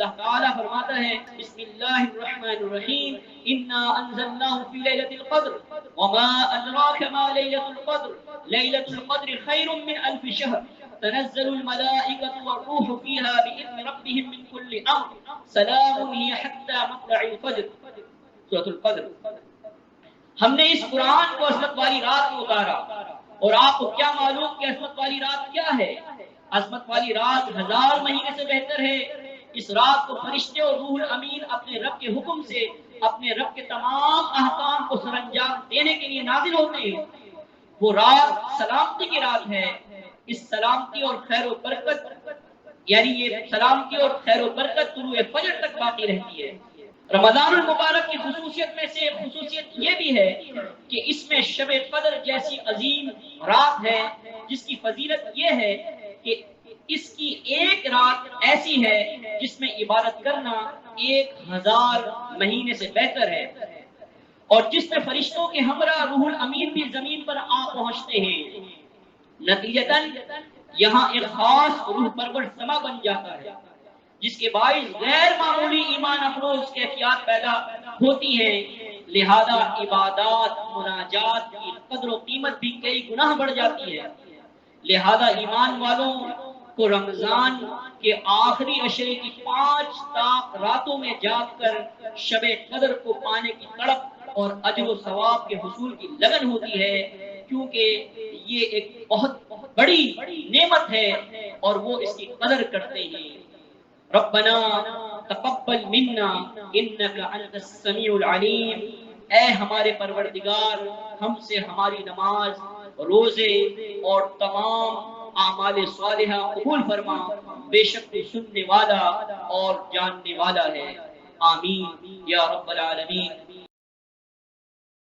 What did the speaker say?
اللہ تعالیٰ فرماتا ہے بسم اللہ الرحمن الرحیم انا انزلناہ فی لیلۃ القدر وما ادراک ما لیلۃ القدر لیلۃ القدر خیر من الف شہر تنزل الملائکۃ والروح فیہا بإذن ربهم من کل امر سلام ہی حتی مطلع الفجر. سورۃ القدر. ہم نے اس قرآن کو عظمت والی رات میں اتارا، اور آپ کو کیا معلوم کہ عظمت والی رات کیا ہے؟ عظمت والی رات 1000 مہینے سے بہتر ہے. اس رات کو فرشتے اور روح الامین اپنے رب کے حکم سے اپنے رب کے تمام احکام کو سر انجام دینے کے لیے نازل ہوتے ہیں. وہ رات سلامتی کی رات ہے. اس سلامتی اور خیر و برکت یعنی یہ سلامتی اور خیر و برکت طلوع فجر تک باقی رہتی ہے. رمضان المبارک کی خصوصیت میں سے خصوصیت یہ بھی ہے کہ اس میں شب قدر جیسی عظیم رات ہے جس کی فضیلت یہ ہے کہ اس کی ایک رات ایسی ہے جس میں عبادت کرنا 1000 مہینے سے بہتر ہے، اور جس میں فرشتوں کے ہمراہ روح الامین بھی زمین پر آ پہنچتے ہیں. نتیجتاً یہاں ایک خاص روح پرور سما بن جاتا ہے جس کے باعث غیر معمولی ایمان افروز کیفیات پیدا ہوتی ہیں. لہذا عبادات مناجات کی قدر و قیمت بھی کئی گنا بڑھ جاتی ہے. لہذا ایمان والوں کو رمضان کے آخری عشرے کی 5 راتوں میں جاگ کر شب قدر کو پانے کی تڑپ اور اجر و ثواب کے حصول کی لگن ہوتی ہے، کیونکہ یہ ایک بہت بڑی نعمت ہے اور وہ اس کی قدر کرتے ہیں. ربنا تقبل منا انك انت السمیع العلیم. اے ہمارے پروردگار ہم سے ہماری نماز، روزے اور تمام اعمال صالحہ قبول فرما، بے شک تو سننے والا اور جاننے والا ہے. آمین یا رب العالمین.